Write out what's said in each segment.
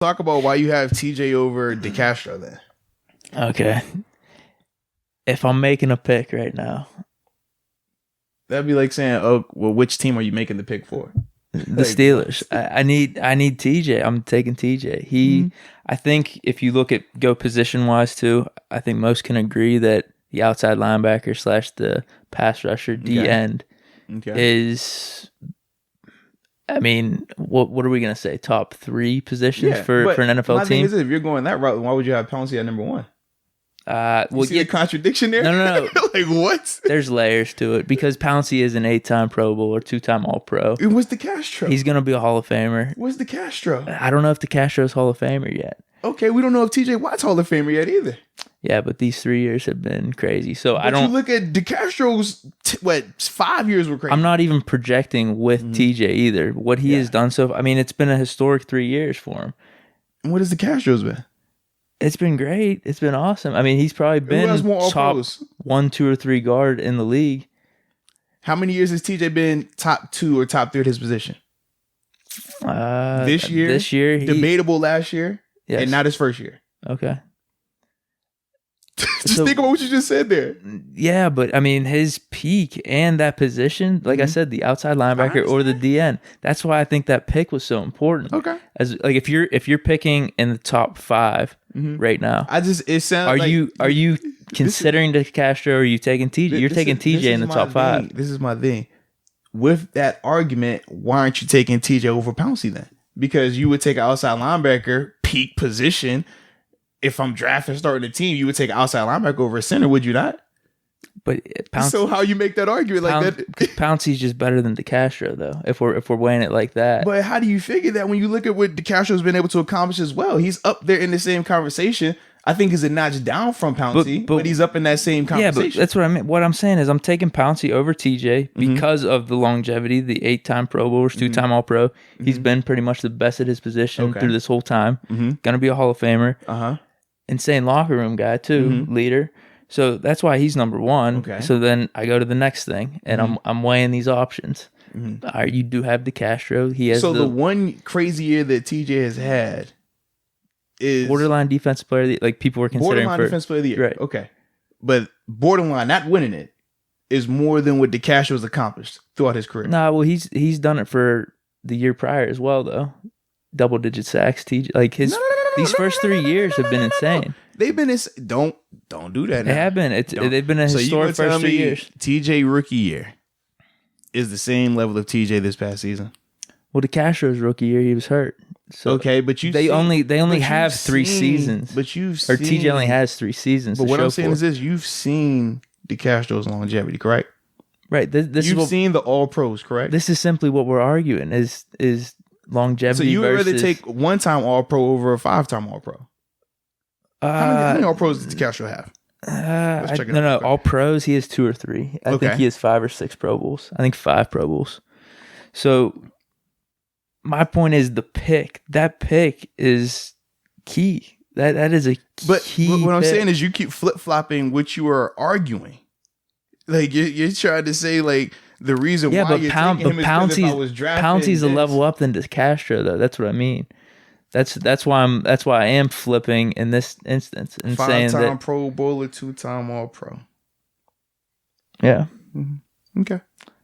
Talk about why you have TJ over DeCastro then. Okay. If I'm making a pick right now, that'd be like saying, "Oh, well, which team are you making the pick for?" The Steelers. I need TJ. I'm taking TJ. I think if you look at go position wise too, I think most can agree that the outside linebacker / the pass rusher D end is. I mean, what are we gonna say? Top 3 positions for an NFL team. My thing is, if you're going that route, why would you have Pouncey at number 1? You see the contradiction there? No. Like what? There's layers to it because Pouncey is an 8-time Pro Bowl or 2-time All-Pro. What's DeCastro? He's gonna be a Hall of Famer. What's DeCastro? I don't know if DeCastro's Hall of Famer yet. Okay, we don't know if TJ Watt's Hall of Famer yet either. Yeah, but these 3 years have been crazy. So but I don't. You look at DeCastro's 5 years were crazy. I'm not even projecting with TJ either. What he has done so. I mean, it's been a historic 3 years for him. And what has DeCastro's been? It's been great. It's been awesome. I mean, he's probably been top 1, 2, or 3 guard in the league. How many years has TJ been top 2 or top 3 at his position? This year, debatable last year, and not his first year. Okay. Just think about what you just said there. Yeah, but I mean, his peak and that position, like I said, the outside linebacker or the DN. That's why I think that pick was so important. Okay. As like if you're picking in the top 5 right now, it sounds. Are you considering DeCastro or are you taking TJ? You're taking TJ in the top 5. This is my thing. With that argument, why aren't you taking TJ over Pouncey then? Because you would take an outside linebacker peak position. If I'm drafting starting a team, you would take outside linebacker over a center, would you not? But so how you make that argument like that? Pouncey's just better than DeCastro, though. If we're weighing it like that. But how do you figure that when you look at what DeCastro's been able to accomplish as well? He's up there in the same conversation. I think is a notch down from Pouncey, but he's up in that same conversation. Yeah, but that's what I mean. What I'm saying is I'm taking Pouncey over TJ because of the longevity, the 8-time Pro Bowlers, 2-time All-Pro. He's been pretty much the best at his position through this whole time. Gonna be a Hall of Famer. Insane locker room guy too, leader. So that's why he's number 1. Okay. So then I go to the next thing, and I'm weighing these options. You do have DeCastro. He has the one crazy year that TJ has had is borderline defensive player. Of the, like people were considering borderline defensive player of the year. Right. Okay, but borderline, not winning it, is more than what DeCastro has accomplished throughout his career. Nah, well he's done it for the year prior as well though. Double-digit sacks. TJ like his. These first 3 years have been insane. They've been don't do that. They have been. They've been a historic first 3 years. TJ rookie year is the same level of TJ this past season. Well, DeCastro's rookie year, he was hurt. So okay, but they only have 3 seasons. But TJ only has 3 seasons. But what I'm saying is this: you've seen DeCastro's longevity, correct? Right. You've seen the All Pros, correct? This is simply what we're arguing is longevity. So you would versus, rather take 1-time All Pro over a 5-time All Pro? How many All Pros does DeCastro have? No. All Pros, he has 2 or 3. I think he has 5 or 6 Pro Bowls. I think 5 Pro Bowls. So my point is the pick. That pick is key. That is a key. But what I'm saying is you keep flip flopping what you are arguing. Like you're trying to say like the reason why you're taking him is because if I was drafting Pouncey's a level up than DeCastro though. That's what I mean. That's why I am flipping in this instance and saying that 5-time Pro Bowler, 2-time All Pro. Yeah. Okay.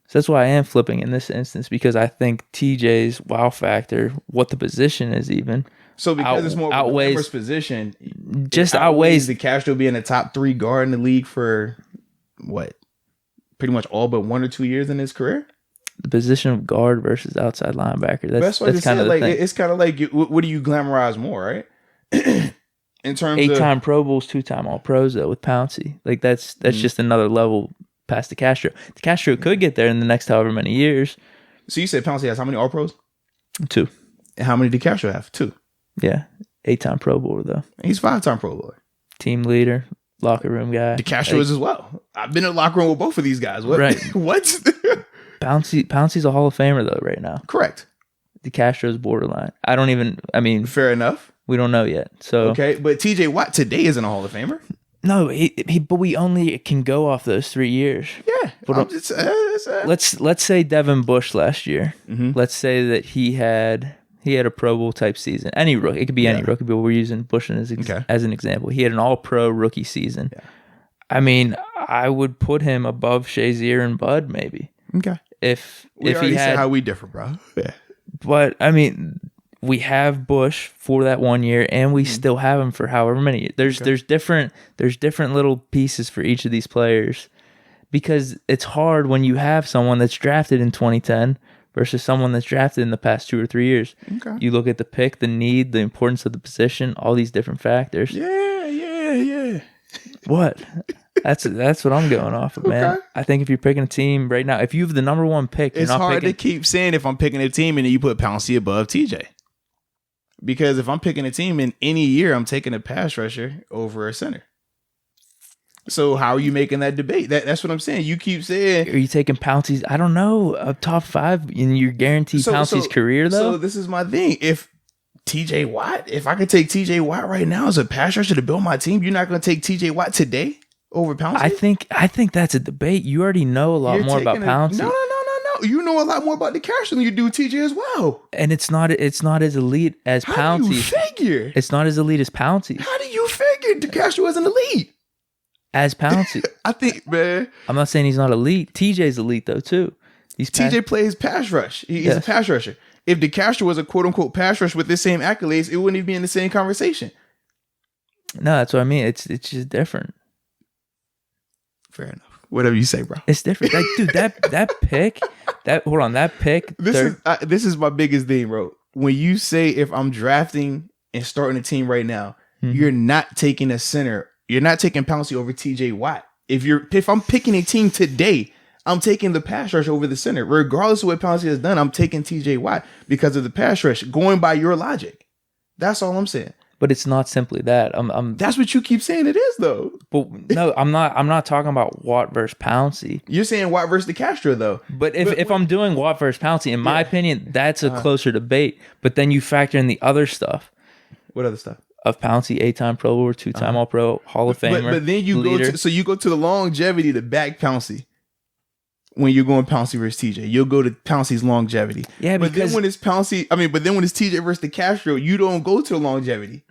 So that's why I am flipping in this instance because I think TJ's wow factor, what the position is even. So because it's more outweighs of a position, just outweighs DeCastro being a top 3 guard in the league for what? Pretty much all but 1 or 2 years in his career. The position of guard versus outside linebacker. That's kind of like thing. It's kind of like what do you glamorize more, right? In terms 8-time Pro Bowls, 2-time All Pros though with Pouncey. Like that's just another level past DeCastro. DeCastro could get there in the next however many years. So you said Pouncey has how many All Pros? 2. And how many DeCastro have? 2. Yeah, 8-time Pro Bowler though. He's 5-time Pro Bowler. Team leader, locker room guy. DeCastro is as well. I've been in the locker room with both of these guys. What? Right. What? Pouncey's a Hall of Famer though right now. Correct. DeCastro's borderline. Fair enough. We don't know yet. So okay, but TJ Watt today isn't a Hall of Famer. No, but we only can go off those 3 years. Yeah. But let's say Devin Bush last year. Let's say that he had He had a Pro Bowl type season. Any rookie. It could be any rookie, but we're using Bush as an example. He had an all-pro rookie season. Yeah. I mean, I would put him above Shazier and Bud, maybe. Okay. If he had how we differ, bro. Yeah. But I mean, we have Bush for that 1 year, and we still have him for however many years. There's different little pieces for each of these players, because it's hard when you have someone that's drafted in 2010 versus someone that's drafted in the past 2 or 3 years. Okay. You look at the pick, the need, the importance of the position, all these different factors. Yeah. What? That's what I'm going off of, man. I think if you're picking a team right now, if you have the number one pick, it's hard to keep saying if I'm picking a team and then you put Pouncey above TJ. Because if I'm picking a team in any year, I'm taking a pass rusher over a center. So how are you making that debate? That's what I'm saying. You keep saying, are you taking Pouncey's? I don't know, a top 5 in your guaranteed Pouncey's career though. So this is my thing. If I could take TJ Watt right now as a pass rusher to build my team, you're not going to take TJ Watt today over Pouncey? I think that's a debate. You already know a lot more about Pouncey. No. You know a lot more about DeCastro than you do TJ as well. And it's not as elite as Pouncey. How do you figure? It's not as elite as Pouncey. How do you figure DeCastro isn't elite? As Pouncey. I think, man. I'm not saying he's not elite. TJ's elite though too. TJ plays pass rush. He's a pass rusher. If DeCastro was a quote unquote pass rush with the same accolades, it wouldn't even be in the same conversation. No, that's what I mean. It's just different. Fair enough. Whatever you say, bro. It's different. Like, dude, that pick. This is my biggest thing, bro. When you say if I'm drafting and starting a team right now, you're not taking a center. You're not taking Pouncey over TJ Watt. If I'm picking a team today, I'm taking the pass rush over the center. Regardless of what Pouncey has done, I'm taking TJ Watt because of the pass rush, going by your logic. That's all I'm saying. But it's not simply that. That's what you keep saying it is, though. But no, I'm not talking about Watt versus Pouncey. You're saying Watt versus DeCastro, though. But if I'm doing Watt versus Pouncey, in my opinion, that's a closer debate. But then you factor in the other stuff. What other stuff? Of Pouncey, 8-time Pro Bowl, 2-time All-Pro, Hall of Famer. But then you go to the longevity to back Pouncey. When you're going Pouncey versus TJ, you'll go to Pouncey's longevity. Yeah, but then when it's TJ versus DeCastro, you don't go to the longevity.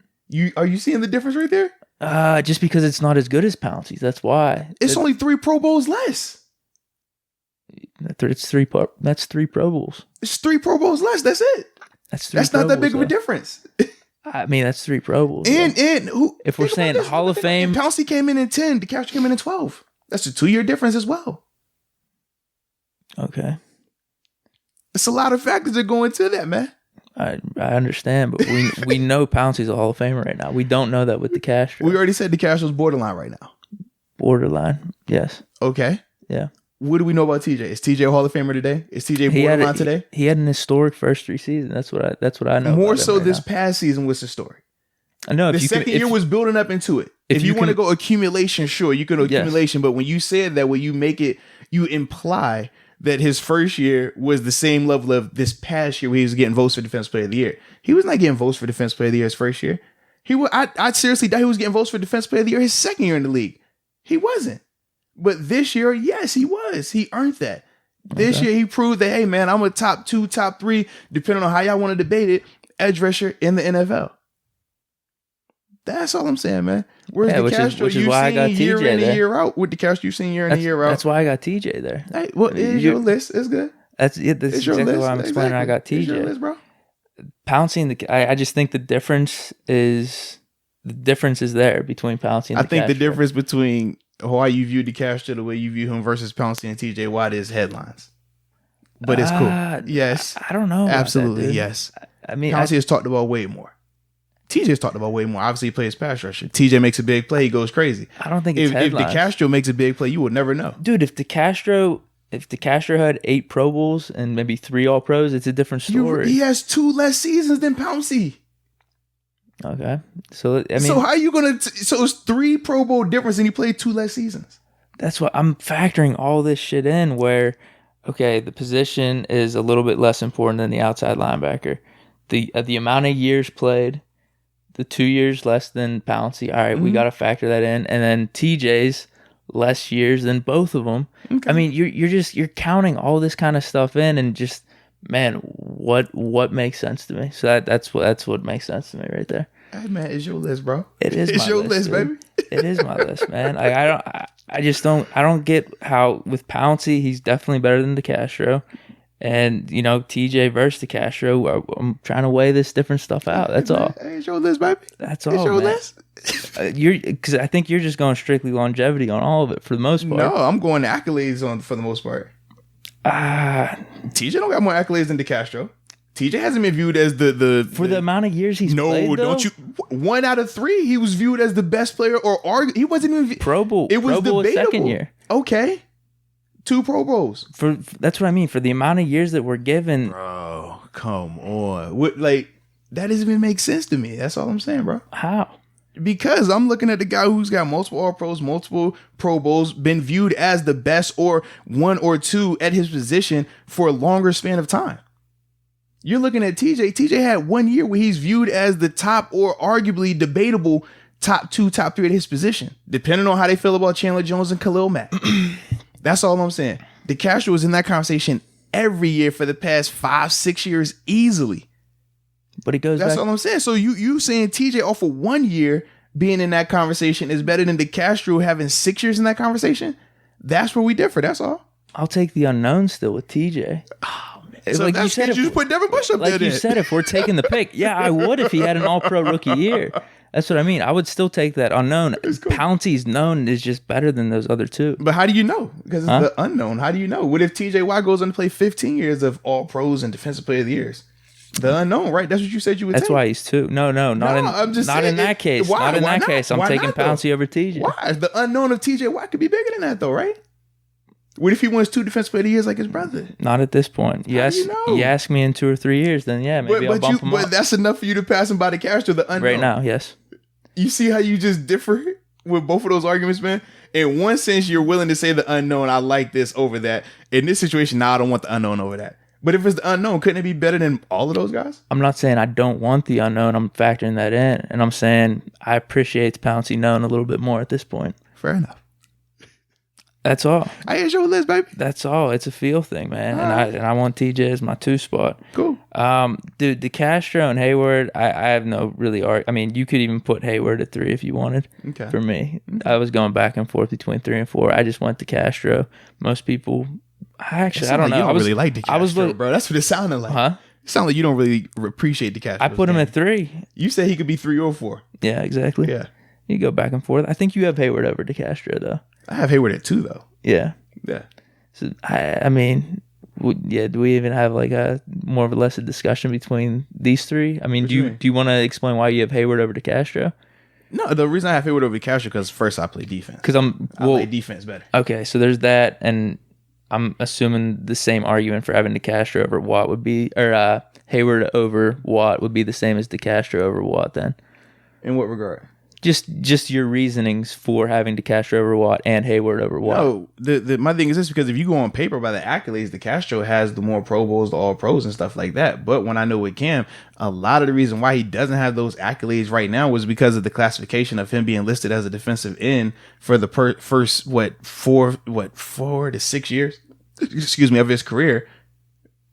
Are you seeing the difference right there? Just because it's not as good as Pouncey's, that's why. It's only 3 Pro Bowls less. That's 3 Pro Bowls. It's 3 Pro Bowls less. That's it. That's not that big of a difference. I mean, that's 3 Pro Bowls. And if we're saying Hall of Fame, Pouncey came in 10, DeCastro came in 12. That's a 2-year difference as well. Okay. It's a lot of factors that go into that, man. I understand, but we know Pouncey's a Hall of Famer right now. We don't know that with DeCastro. We already said DeCastro's borderline right now. Borderline, yes. Okay. Yeah. What do we know about TJ? Is TJ a Hall of Famer today? Is TJ borderline today? He had an historic first 3 seasons. That's what I know. More so this past season was historic. I know. The second year was building up into it. If you want to go accumulation, sure, you can go accumulation. But when you said that, when you make it, you imply that his first year was the same level of this past year where he was getting votes for Defensive Player of the Year. He was not getting votes for Defensive Player of the Year his first year. I seriously doubt he was getting votes for Defensive Player of the Year his second year in the league. He wasn't. But this year, yes, he was. He earned that. This year, he proved that, hey, man, I'm a top 2, top 3, depending on how y'all want to debate it, edge rusher in the NFL. That's all I'm saying, man. Where's DeCastro? Which is why I got TJ year in there. and year out. With DeCastro, you've seen year in and year out. That's why I got TJ there. Hey, well, it's your list. It's good. That's exactly why I'm explaining. I got TJ. It's your list, bro. Pouncey, I just think the difference is there between Pouncey and DeCastro. I think the difference between how you view DeCastro, the way you view him, versus Pouncey and TJ Watt is headlines. But it's cool. Yes. I don't know. Absolutely, that, yes. I mean, Pouncey has talked about way more. TJ's talked about way more. Obviously, he plays pass rusher. TJ makes a big play, he goes crazy. I don't think it's headlines. If DeCastro makes a big play, you would never know. Dude, if DeCastro had 8 Pro Bowls and maybe 3 All-Pros, it's a different story. He has 2 less seasons than Pouncey. Okay. So, I mean... So how are you going to... So it's 3 Pro Bowl difference and he played 2 less seasons. That's what... I'm factoring all this shit in where, okay, the position is a little bit less important than the outside linebacker. The amount of years played... The 2 years less than Pouncey. All right, we got to factor that in. And then TJ's less years than both of them. Okay. I mean, you're counting all this kind of stuff in and just man, what makes sense to me? So that's what makes sense to me right there. Hey man, it's your list, bro. It is. It's my your list, list, baby. It is my list, man. Like I just don't get how with Pouncey, he's definitely better than DeCastro, and TJ versus DeCastro. I'm trying to weigh this different stuff out. That's Hey, man, all. Hey, it's your list, baby. That's all. It's your man. list. Because I think you're just going strictly longevity on all of it for the most part. No, I'm going to accolades on for the most part. TJ don't got more accolades than DeCastro. TJ hasn't been viewed as the for the amount of years he's played. No, don't you? 1 out of 3, he was viewed as the best player, he wasn't even Pro Bowl. It was Pro Bowl debatable. Second year. Okay, 2 Pro Bowls. For that's what I mean. For the amount of years that we're given, bro, come on. That doesn't even make sense to me. That's all I'm saying, bro. How? Because I'm looking at the guy who's got multiple All-Pros, multiple Pro Bowls, been viewed as the best or 1 or 2 at his position for a longer span of time. You're looking at TJ. TJ had 1 year where he's viewed as the top or arguably debatable top 2, top 3 at his position, depending on how they feel about Chandler Jones and Khalil Mack. That's all I'm saying. DeCastro was in that conversation every year for the past 5-6 years easily. But it goes That's back. all I'm saying. So you saying TJ off of 1 year being in that conversation is better than DeCastro having 6 years in that conversation? That's where we differ. That's all. I'll take the unknown still with TJ. So like that's you said, you just put Devin Bush up like there. you Then. said, if we're taking the pick, yeah, I would if he had an All-Pro rookie year. That's what I mean. I would still take that unknown. Cool. Pouncey's known is just better than those other 2. But how do you know? Because it's the unknown. How do you know? What if TJ Watt goes on to play 15 years of All Pros and Defensive Player of the Years? The unknown, right? That's what you said you would That's take. why he's 2. No, I'm just not saying, in that case. why? Not in Why that not? case. I'm Why taking not, though? Pouncey over TJ. Why? The unknown of TJ Watt could be bigger than that, though, right? What if he wins 2 Defensive Player of the Years like his brother? Not at this point. Yes, you ask me in 2 or 3 years, then yeah, maybe I'll bump him up. But that's enough for you to pass him by DeCastro, the unknown. Right now, yes. You see how you just differ with both of those arguments, man? In one sense, you're willing to say the unknown, I like this over that. In this situation, I don't want the unknown over that. But if it's the unknown, couldn't it be better than all of those guys? I'm not saying I don't want the unknown. I'm factoring that in. And I'm saying I appreciate the Pouncey known a little bit more at this point. Fair enough. That's all. I here's your list, baby. That's all. It's a feel thing, man. And I want TJ as my 2 spot. Cool. Dude, DeCastro and Hayward, I have no really I mean, you could even put Hayward at 3 if you wanted. Okay. For me, I was going back and forth between 3 and 4. I just went DeCastro. Most people, I don't know. You don't really like DeCastro, bro. That's what it sounded like. Huh? It sounded like you don't really appreciate DeCastro. I put him at 3. You said he could be 3 or 4. Yeah, exactly. Yeah. You go back and forth. I think you have Hayward over DeCastro, though. I have Hayward at 2, though. Yeah. Yeah. So I mean, do we even have like a more or less a discussion between these 3? I mean, do you want to explain why you have Hayward over DeCastro? No, the reason I have Hayward over DeCastro because first I play defense. Because I play defense better. Okay, so there's that, and I'm assuming the same argument for having DeCastro over Watt would be, or Hayward over Watt would be the same as DeCastro over Watt. Then, in what regard? Just your reasonings for having DeCastro over Watt and Hayward over Watt. No, my thing is this, because if you go on paper by the accolades, DeCastro has the more Pro Bowls, the All Pros and stuff like that. But when I know with Cam, a lot of the reason why he doesn't have those accolades right now was because of the classification of him being listed as a defensive end for the first 4 to 6 years, of his career.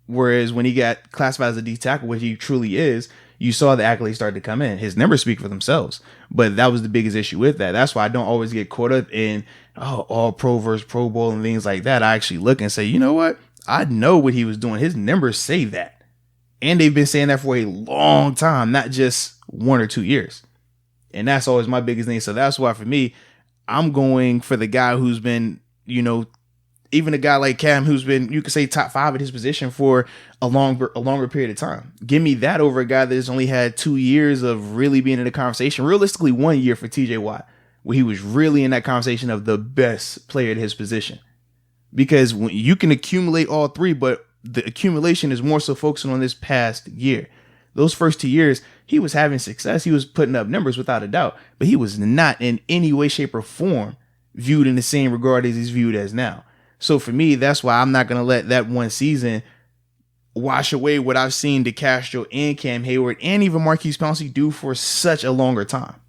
Whereas when he got classified as a D tackle, what he truly is, you saw the accolades start to come in. His numbers speak for themselves. But that was the biggest issue with that. That's why I don't always get caught up in All Pro versus Pro Bowl and things like that. I actually look and say, you know what? I know what he was doing. His numbers say that. And they've been saying that for a long time, not just 1 or 2 years. And that's always my biggest thing. So that's why for me, I'm going for the guy who's been, even a guy like Cam who's been, you could say, top 5 at his position for a longer period of time. Give me that over a guy that's only had 2 years of really being in the conversation. Realistically, 1 year for TJ Watt, where he was really in that conversation of the best player at his position. Because when you can accumulate all 3, but the accumulation is more so focusing on this past year. Those first 2 years, he was having success. He was putting up numbers without a doubt, but he was not in any way, shape, or form viewed in the same regard as he's viewed as now. So for me, that's why I'm not going to let that one season wash away what I've seen DeCastro and Cam Hayward and even Marquise Pouncey do for such a longer time.